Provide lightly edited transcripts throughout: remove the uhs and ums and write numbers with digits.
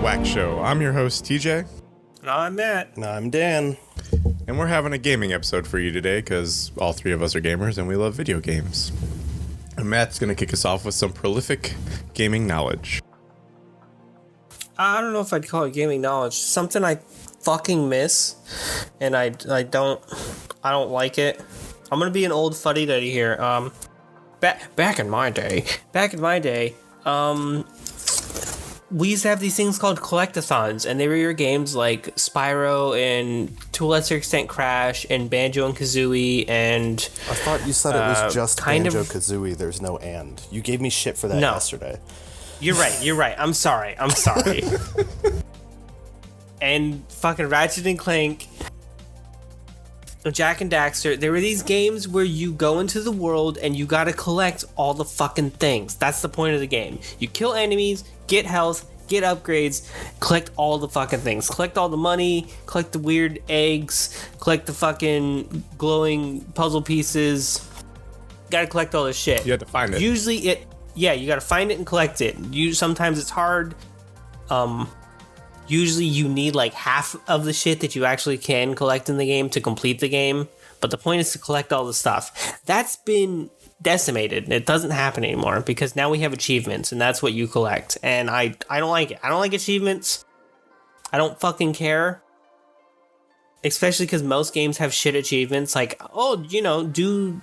WAQ Show. I'm your host, TJ. And I'm Matt. And I'm Dan. And we're having a gaming episode for you today because all three of us are gamers and we love video games. And Matt's going to kick us off with some prolific gaming knowledge. I don't know if I'd call it gaming knowledge. Something I fucking miss, and I don't like it. I'm gonna be an old fuddy-duddy here. Back in my day, we used to have these things called collectathons, and they were your games like Spyro and, to a lesser extent, Crash and Banjo and Kazooie and... I thought you said it was just Banjo-Kazooie. There's no and. You gave me shit for that yesterday. You're right. I'm sorry. And fucking Ratchet and Clank, Jack and Daxter, there were these games where you go into the world and you gotta collect all the fucking things. That's the point of the game. You kill enemies, get health, get upgrades, collect all the fucking things. Collect all the money, collect the weird eggs, collect the fucking glowing puzzle pieces. Gotta collect all this shit. You had to find it. Usually you gotta find it and collect it. Sometimes it's hard. Usually you need like half of the shit that you actually can collect in the game to complete the game. But the point is to collect all the stuff. That's been decimated. It doesn't happen anymore because now we have achievements and that's what you collect. And I don't like it. I don't like achievements. I don't fucking care. Especially because most games have shit achievements like, run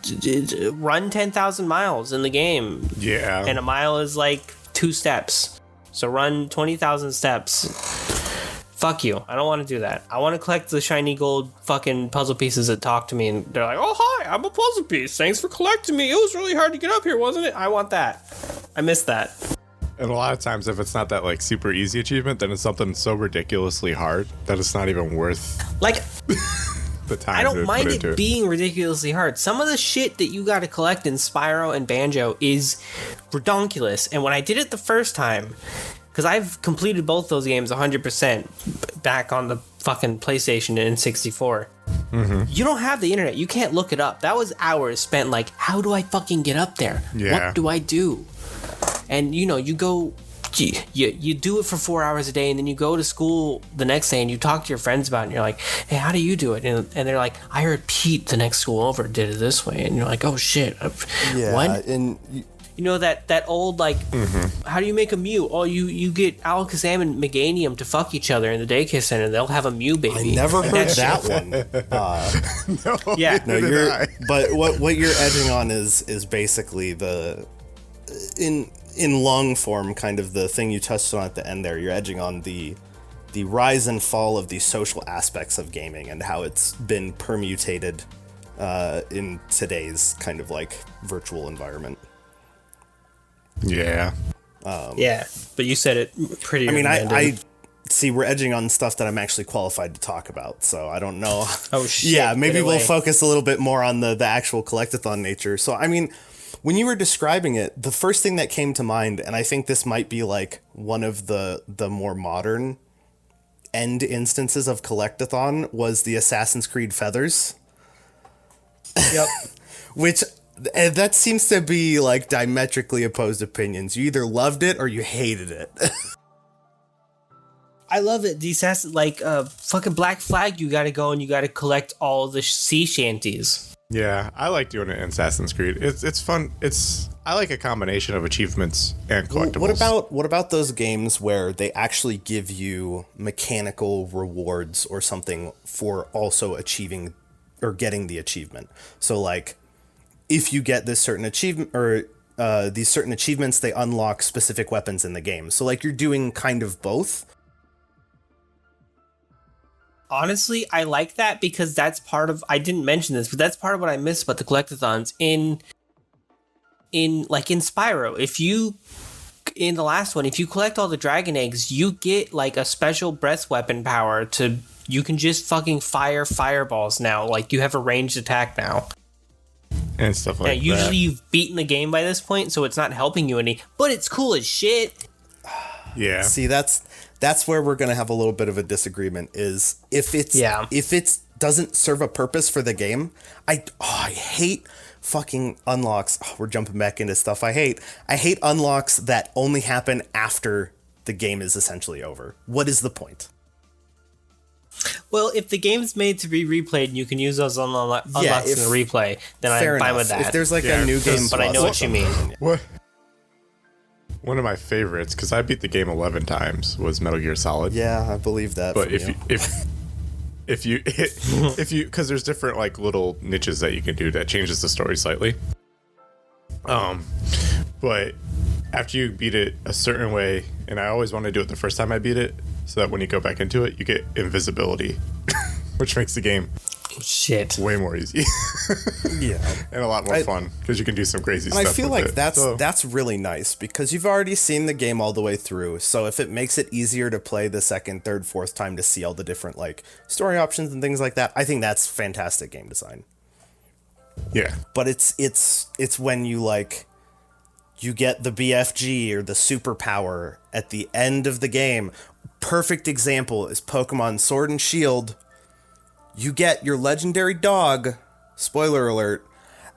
10,000 miles in the game. Yeah. And a mile is like 2 steps. So run 20,000 steps. Fuck you. I don't want to do that. I want to collect the shiny gold fucking puzzle pieces that talk to me and they're like, oh, hi, I'm a puzzle piece. Thanks for collecting me. It was really hard to get up here, wasn't it? I want that. I miss that. And a lot of times if it's not that like super easy achievement, then it's something so ridiculously hard that it's not even worth like the time. I don't mind it being ridiculously hard. Some of the shit that you got to collect in Spyro and Banjo is redonkulous. And when I did it the first time, because I've completed both those games 100% back on the fucking PlayStation and N64. Mm-hmm. You don't have the internet. You can't look it up. That was hours spent like, how do I fucking get up there? Yeah. What do I do? And you go, you do it for 4 hours a day, and then you go to school the next day and you talk to your friends about it, and you're like, hey, how do you do it? And they're like, I heard Pete the next school over did it this way. And you're like, oh shit. Yeah, what? and that old like, how do you make a Mew? Oh, you get Alakazam and Meganium to fuck each other in the daycare center, and they'll have a Mew baby. I never heard that one. But what you're edging on is basically the in long form, kind of the thing you touched on at the end there. You're edging on the rise and fall of the social aspects of gaming and how it's been permutated in today's kind of like virtual environment. Yeah. But you said it pretty. I mean, I see we're edging on stuff that I'm actually qualified to talk about, so I don't know. Oh shit. Yeah, maybe we'll focus a little bit more on the actual collectathon nature. So, I mean, when you were describing it, the first thing that came to mind, and I think this might be like one of the more modern end instances of collectathon, was the Assassin's Creed Feathers. Yep. Which, that seems to be like diametrically opposed opinions. You either loved it or you hated it. I love it. The Assassin, like fucking Black Flag, you gotta go and you gotta collect all the sea shanties. Yeah, I like doing it in Assassin's Creed. It's fun. I like a combination of achievements and collectibles. What about those games where they actually give you mechanical rewards or something for also achieving or getting the achievement? So like, if you get this certain achievement or these certain achievements, they unlock specific weapons in the game. So like you're doing kind of both. Honestly, I like that because that's part of, I didn't mention this, but that's part of what I miss about the collectathons in Spyro. In the last one, if you collect all the dragon eggs, you get like a special breath weapon power you can just fucking fire fireballs now. Like you have a ranged attack now. And stuff like that. Usually you've beaten the game by this point, so it's not helping you any, but it's cool as shit. Yeah. See, that's where we're going to have a little bit of a disagreement, is if it doesn't serve a purpose for the game. I hate fucking unlocks. Oh, we're jumping back into stuff I hate. I hate unlocks that only happen after the game is essentially over. What is the point? Well, if the game's made to be replayed and you can use those unlocks in a replay, then Fair I'm fine enough. with that. If there's like a new game, but I know what you mean. What? One of my favorites, because I beat the game 11 times, was Metal Gear Solid. Yeah, I believe that. But if you because there's different like little niches that you can do that changes the story slightly. But after you beat it a certain way, and I always want to do it the first time I beat it, so that when you go back into it, you get invisibility, which makes the game Shit. way more easy. Yeah, and a lot more fun because you can do some crazy stuff. I feel with like it. that's really nice because you've already seen the game all the way through. So if it makes it easier to play the second, third, fourth time to see all the different like story options and things like that, I think that's fantastic game design. Yeah, But it's when you like you get the BFG or the superpower at the end of the game. Perfect example is Pokemon Sword and Shield. You get your legendary dog, spoiler alert,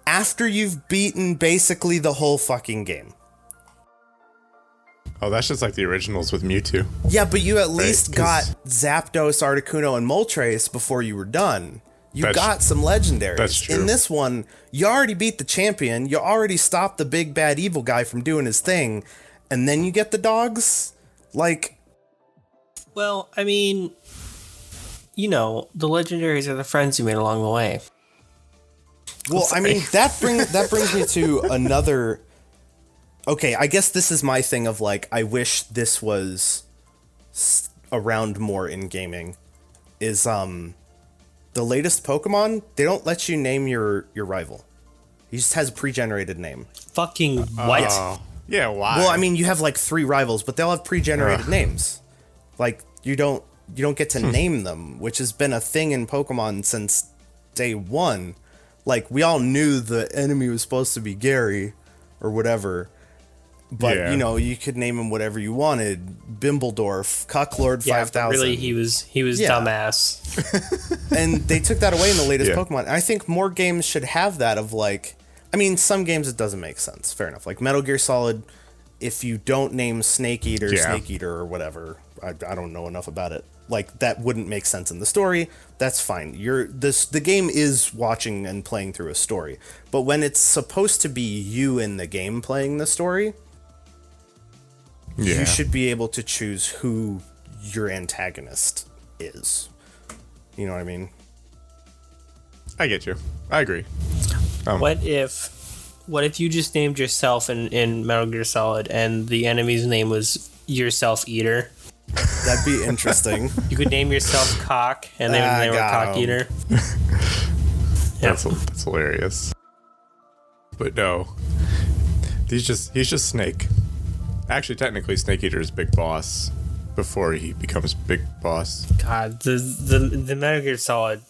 after you've beaten basically the whole fucking game. Oh, that's just like the originals with Mewtwo. Yeah, but you at least 'cause- got Zapdos, Articuno, and Moltres before you were done. You That's- got some legendaries. that's true. In this one, you already beat the champion. You already stopped the big bad evil guy from doing his thing. And then you get the dogs? Like, Well, I mean, you know, the legendaries are the friends you made along the way. well, I mean, that brings me to another... Okay, I guess this is my thing of, like, I wish this was around more in gaming. Is, the latest Pokemon, they don't let you name your rival. He just has a pre-generated name. Fucking what? Oh, yeah, why? Well, I mean, you have like 3 rivals, but they'll have pre-generated names. Like you don't get to name them, which has been a thing in Pokemon since day 1. Like we all knew the enemy was supposed to be Gary or whatever. But Yeah. you know, you could name him whatever you wanted. Bimbledorf, Cucklord Yeah, 5000. really, he was Yeah. dumbass. And they took that away in the latest Yeah. Pokemon. I think more games should have that of like, I mean, some games it doesn't make sense. Fair enough. Like Metal Gear Solid, if you don't name Snake Eater, Yeah. Snake Eater or whatever, I don't know enough about it. Like that wouldn't make sense in the story. That's fine. The game is watching and playing through a story. But when it's supposed to be you in the game playing the story, yeah. you should be able to choose who your antagonist is. You know what I mean? I get you. I agree. What if you just named yourself in Metal Gear Solid and the enemy's name was Yourself Eater? That'd be interesting. You could name yourself Cock and they were got Cock 'em. Eater. That's hilarious. But no, he's just Snake. Actually, technically, Snake Eater is Big Boss before he becomes Big Boss. God, the Metal Gear Solid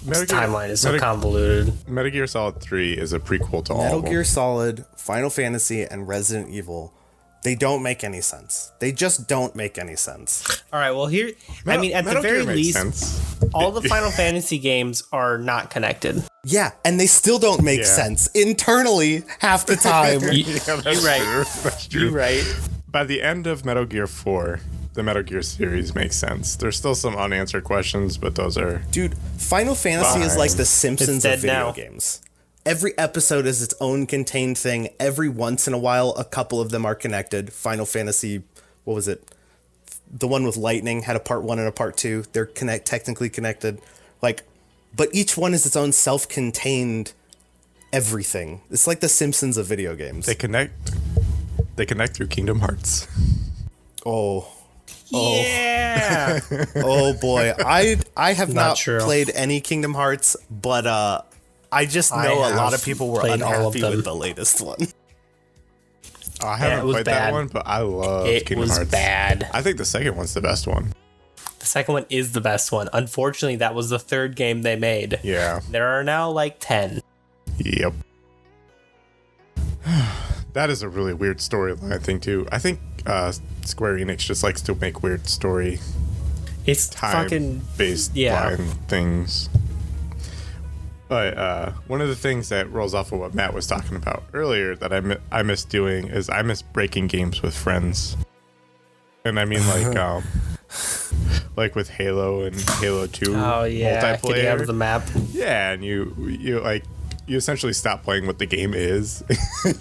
timeline is so Metal- convoluted. Metal Gear Solid 3 is a prequel to all Metal of them. Gear Solid, Final Fantasy, and Resident Evil, they don't make any sense. They just don't make any sense. All right, well here, I mean, at Metal the very Gear makes least, sense. all the Final Fantasy games are not connected. Yeah, and they still don't make Yeah. sense internally half the time. Yeah, that's You're right. true. That's true. You're right. By the end of Metal Gear 4, the Metal Gear series makes sense. There's still some unanswered questions, but those are... Dude, Final Fantasy is like the Simpsons It's dead of video now. games. Every episode is its own contained thing. Every once in a while, a couple of them are connected. Final Fantasy, what was it? The one with Lightning had a part 1 and a part 2. They're technically connected. Like, but each one is its own self-contained everything. It's like the Simpsons of video games. They connect through Kingdom Hearts. Oh Yeah. oh boy. I have Not not true. played any Kingdom Hearts, but I just know I a lot have of people were played all of unhappy them. with the latest one. Oh, I it haven't was played bad. that one, but I love It Kingdom was Hearts. bad. I think the second one's the best one. The second one is the best one. Unfortunately, that was the third game they made. Yeah. There are now like 10. Yep. That is a really weird storyline thing too. I think Square Enix just likes to make weird story It's fucking based yeah. line things. But one of the things that rolls off of what Matt was talking about earlier that I miss doing is I miss breaking games with friends. And I mean like with Halo and Halo 2 Oh yeah, multiplayer. getting out of the map. Yeah, and you essentially stop playing what the game is,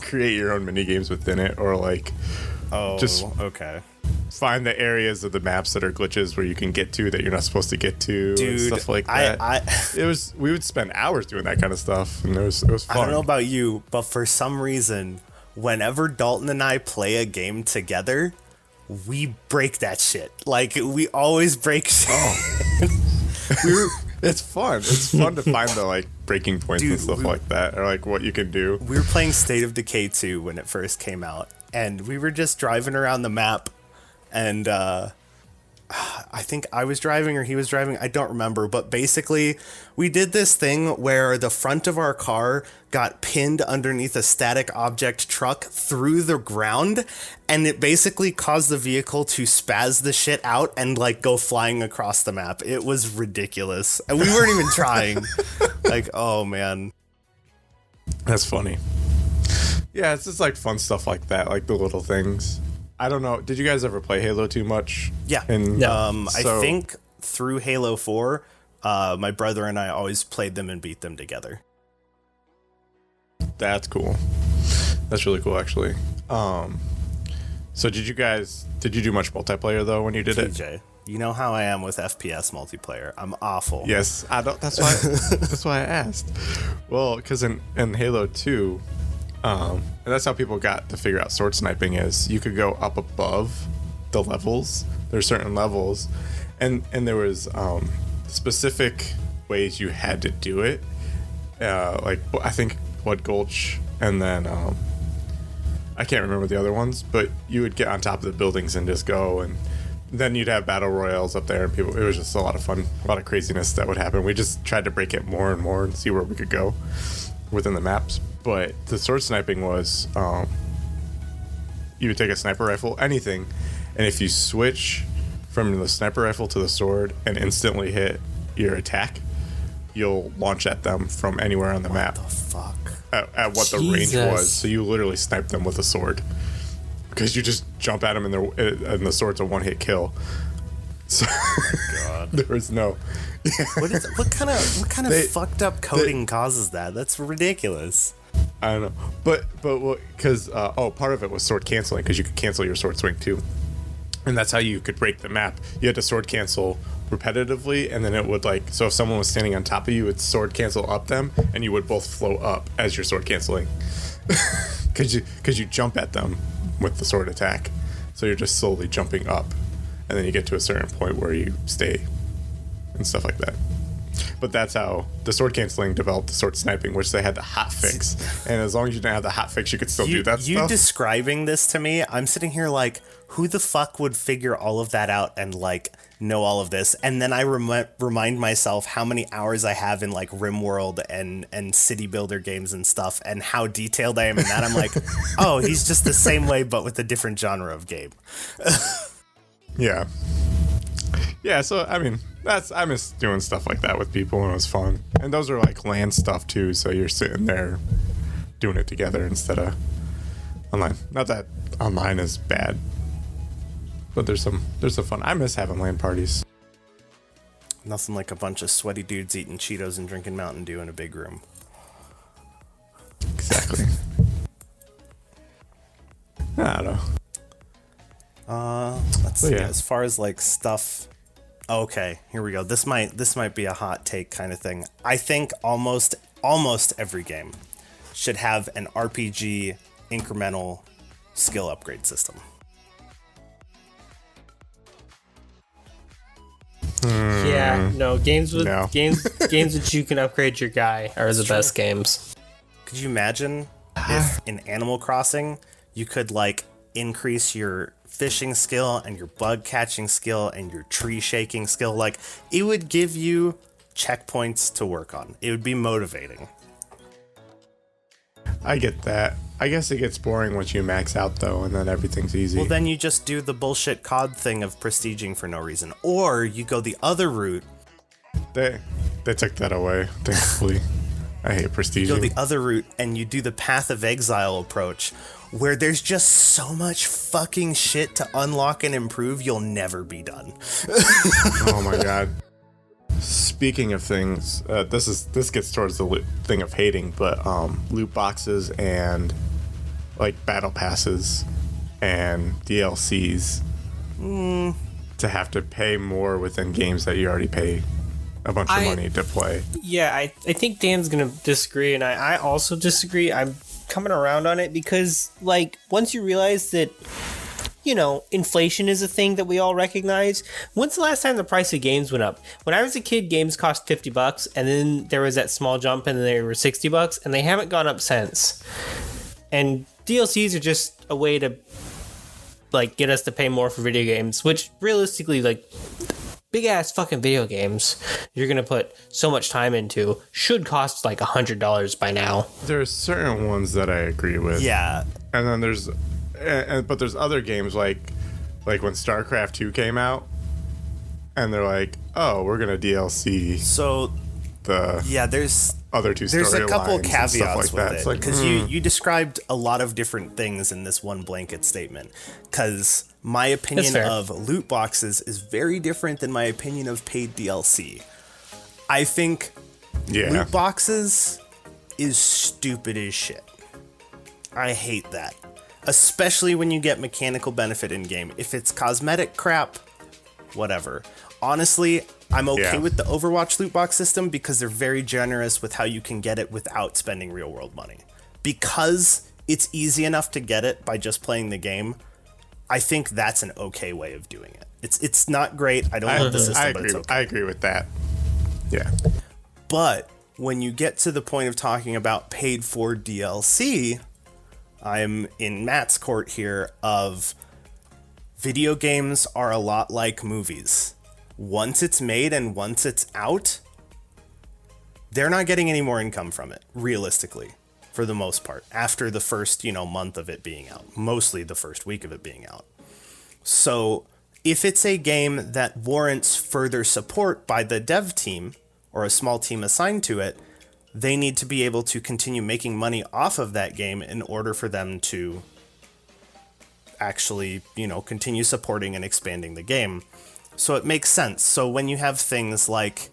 create your own mini games within it, or like okay. find the areas of the maps that are glitches where you can get to that you're not supposed to get to, Dude, and stuff like that. We would spend hours doing that kind of stuff, and it was fun. I don't know about you, but for some reason, whenever Dalton and I play a game together, we break that shit. Like, we always break shit. It's fun. It's fun to find the like breaking points and stuff like that, or like what you can do. We were playing State of Decay 2 when it first came out, and we were just driving around the map, and I think I was driving or he was driving, I don't remember, but basically we did this thing where the front of our car got pinned underneath a static object truck through the ground, and it basically caused the vehicle to spaz the shit out and like go flying across the map. It was ridiculous. And we weren't even trying. Like, oh man. That's funny. Yeah, it's just like fun stuff like that, like the little things. I don't know. Did you guys ever play Halo too much? Yeah. I think through Halo 4, my brother and I always played them and beat them together. That's cool. That's really cool, actually. So did you do much multiplayer though when you did TJ, it? you know how I am with FPS multiplayer. I'm awful. Yes, I don't. That's why. That's why I asked. Well, because in Halo 2. And that's how people got to figure out sword sniping is you could go up above the levels. There's certain levels, and there was specific ways you had to do it. Like I think Blood Gulch, and then I can't remember the other ones, but you would get on top of the buildings and just go, and then you'd have battle royales up there, and people. It was just a lot of fun, a lot of craziness that would happen. We just tried to break it more and more and see where we could go within the maps. But the sword sniping was, you would take a sniper rifle, anything, and if you switch from the sniper rifle to the sword and instantly hit your attack, you'll launch at them from anywhere on the map. What the fuck? At what the range was. So you literally snipe them with a sword. Because you just jump at them and the sword's a one-hit kill. So God. There was no... What kind of fucked up coding causes that? That's ridiculous. I don't know, but because part of it was sword canceling, because you could cancel your sword swing too, and that's how you could break the map. You had to sword cancel repetitively, and then it would so if someone was standing on top of you, it'd sword cancel up them, and you would both float up as you're sword canceling, because you jump at them with the sword attack, so you're just slowly jumping up, and then you get to a certain point where you stay, and stuff like that. But that's how the sword canceling developed the sword sniping, which they had the hot fix. And as long as you didn't have the hot fix, you could still do that stuff. You describing this to me, I'm sitting here like, who the fuck would figure all of that out and know all of this? And then I remind myself how many hours I have in RimWorld and city builder games and stuff, and how detailed I am in that. I'm like, oh, he's just the same way, but with a different genre of game. Yeah. Yeah, so I mean, I miss doing stuff like that with people, and it was fun. And those are LAN stuff too, so you're sitting there doing it together instead of online. Not that online is bad, but there's some fun. I miss having LAN parties. Nothing like a bunch of sweaty dudes eating Cheetos and drinking Mountain Dew in a big room. Exactly. I don't know. Let's see. Yeah. As far as stuff. Okay, here we go. This might be a hot take kind of thing. I think almost every game should have an RPG incremental skill upgrade system. Yeah, no, games that you can upgrade your guy are the best games. Could you imagine if in Animal Crossing you could increase your fishing skill and your bug catching skill and your tree shaking skill? It would give you checkpoints to work on. It would be motivating. I get that. I guess it gets boring once you max out though, and then everything's easy. Well, then you just do the bullshit COD thing of prestiging for no reason, or you go the other route. They took that away, thankfully. I hate prestiging. You go the other route and you do the Path of Exile approach, where there's just so much fucking shit to unlock and improve, you'll never be done. Oh my god. Speaking of things, this gets towards the thing of hating, but loot boxes and like battle passes and DLCs to have to pay more within games that you already pay a bunch of money to play. Yeah, I think Dan's gonna disagree, and I also disagree. I'm coming around on it because, like, once you realize that, you know, inflation is a thing that we all recognize. When's the last time the price of games went up? When I was a kid, games cost $50, and then there was that small jump, and then they were $60, and they haven't gone up since. And DLCs are just a way to, like, get us to pay more for video games, which realistically, like, big ass fucking video games you're gonna put so much time into should cost like $100 by now. There's certain ones that I agree with. Yeah. And then but there's other games like when StarCraft 2 came out, and they're like, oh, we're gonna DLC So there's other two storylines. There's a couple caveats like with that. it because you described a lot of different things in this one blanket statement. Because my opinion of loot boxes is very different than my opinion of paid DLC. I think loot boxes is stupid as shit. I hate that. Especially when you get mechanical benefit in game. If it's cosmetic crap, whatever. Honestly, I'm okay with the Overwatch loot box system because they're very generous with how you can get it without spending real world money. Because it's easy enough to get it by just playing the game, I think that's an okay way of doing it. It's not great. I don't love the system, but it's okay. I agree with that. Yeah. But when you get to the point of talking about paid for DLC, I'm in Matt's court here of video games are a lot like movies. Once it's made and once it's out, they're not getting any more income from it, realistically, for the most part, after the first, month of it being out, mostly the first week of it being out. So if it's a game that warrants further support by the dev team or a small team assigned to it, they need to be able to continue making money off of that game in order for them to actually, continue supporting and expanding the game. So it makes sense. So when you have things like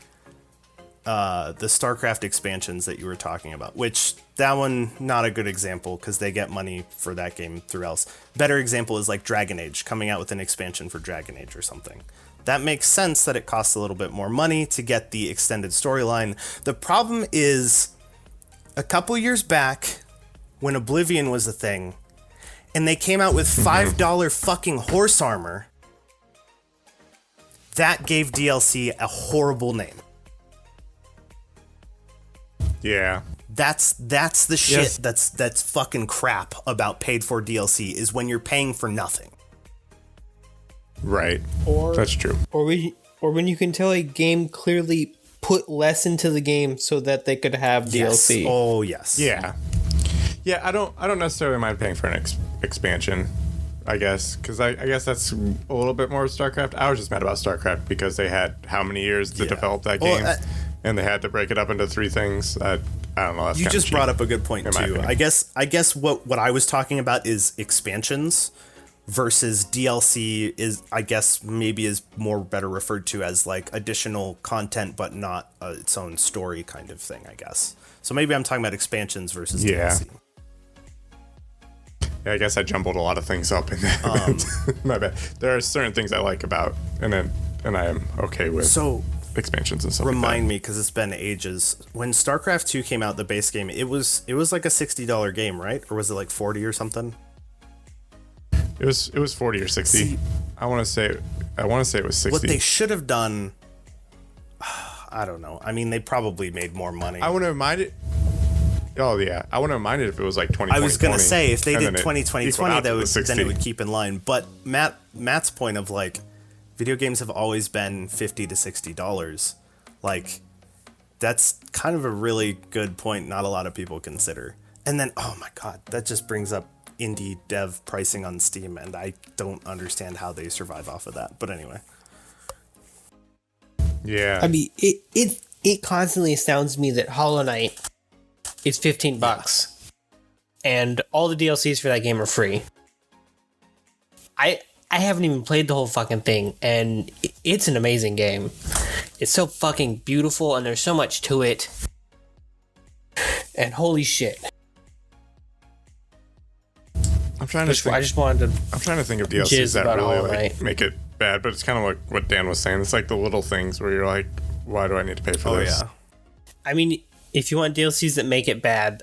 the StarCraft expansions that you were talking about, which that one, not a good example because they get money for that game through else. Better example is like Dragon Age, coming out with an expansion for Dragon Age or something. That makes sense that it costs a little bit more money to get the extended storyline. The problem is a couple years back when Oblivion was a thing and they came out with $5 fucking horse armor, that gave DLC a horrible name. Yeah. That's the shit that's fucking crap about paid for DLC is when you're paying for nothing. Right. That's true. Or when you can tell a game clearly put less into the game so that they could have DLC. Oh yes. Yeah. Yeah, I don't necessarily mind paying for an expansion, I guess, because I guess that's a little bit more StarCraft. I was just mad about StarCraft because they had how many years to develop that game, and they had to break it up into 3 things. I don't know. That's you just brought up a good point too. I guess what I was talking about is expansions versus DLC is, I guess, maybe is more better referred to as like additional content, but not its own story kind of thing, I guess. So maybe I'm talking about expansions versus DLC. Yeah, I guess I jumbled a lot of things up in that. My bad. There are certain things I like about, and I am okay with expansions and stuff. Remind me, because it's been ages. When StarCraft 2 came out, the base game, it was like a $60 game, right? Or was it like 40 or something? It was 40 or 60. See, I want to say it was 60. What they should have done, I don't know. I mean, they probably made more money. I wouldn't have minded. Oh yeah, I wouldn't have minded if it was like 2020. I was gonna say if they did 2020, then it would keep in line. But Matt's point of like, video games have always been $50 to $60. Like, that's kind of a really good point. Not a lot of people consider. And then, oh my god, that just brings up indie dev pricing on Steam, and I don't understand how they survive off of that. But anyway. Yeah. I mean, it constantly astounds me that Hollow Knight is $15. and all the DLCs for that game are free. I haven't even played the whole fucking thing, and it's an amazing game. It's so fucking beautiful, and there's so much to it. And holy shit. I'm trying to think. I just wanted to. I'm trying to think of DLCs that really Hollow Knight. make it bad, but it's kind of like what Dan was saying. It's like the little things where you're like, why do I need to pay for this? Yeah. I mean, if you want DLCs that make it bad,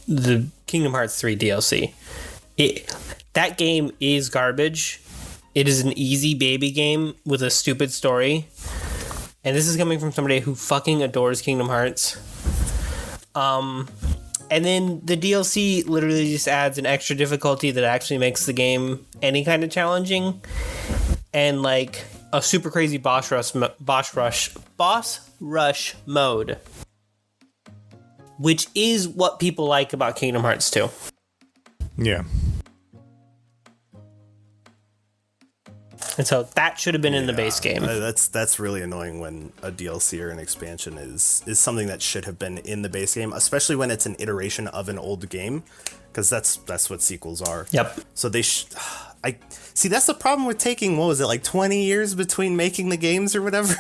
the Kingdom Hearts 3 DLC. That game is garbage. It is an easy baby game with a stupid story. And this is coming from somebody who fucking adores Kingdom Hearts. And then the DLC literally just adds an extra difficulty that actually makes the game any kind of challenging. And like a super crazy boss rush mode. Which is what people like about Kingdom Hearts 2. Yeah. And so that should have been in the base game. That's really annoying when a DLC or an expansion is something that should have been in the base game, especially when it's an iteration of an old game, because that's what sequels are. Yep. So they I see that's the problem with taking, what was it, like 20 years between making the games or whatever?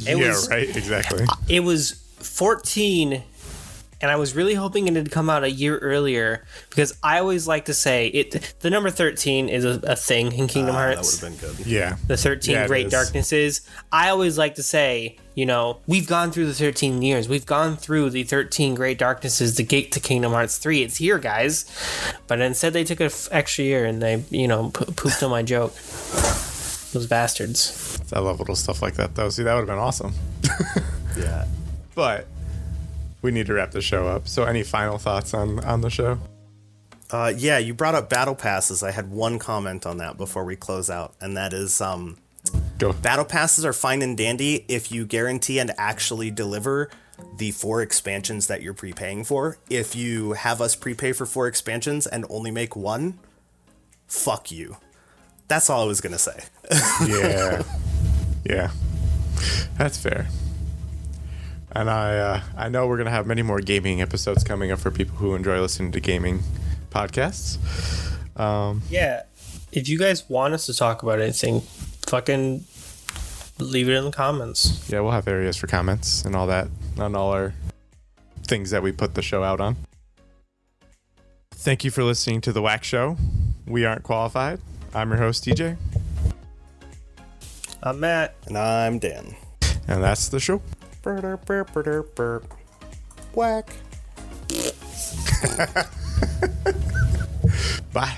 Right, exactly. It was 14, and I was really hoping it had come out a year earlier, because I always like to say the number 13 is a thing in Kingdom Hearts. That would have been good. Yeah. The 13 Great Darknesses. I always like to say, we've gone through the 13 years. We've gone through the 13 Great Darknesses to get to Kingdom Hearts 3. It's here, guys. But instead they took an extra year and they, pooped on my joke. Those bastards. I love little stuff like that, though. See, that would have been awesome. Yeah. But we need to wrap the show up. So any final thoughts on the show? Yeah, you brought up battle passes. I had one comment on that before we close out, and that is Go. battle passes are fine and dandy if you guarantee and actually deliver the 4 expansions that you're prepaying for. If you have us prepay for 4 expansions and only make 1, fuck you. That's all I was gonna say. Yeah. That's fair. And I know we're going to have many more gaming episodes coming up for people who enjoy listening to gaming podcasts. Yeah. If you guys want us to talk about anything, fucking leave it in the comments. Yeah, we'll have areas for comments and all that on all our things that we put the show out on. Thank you for listening to The WAQ Show. We aren't qualified. I'm your host, TJ. I'm Matt. And I'm Dan. And that's the show. Whack. Bye.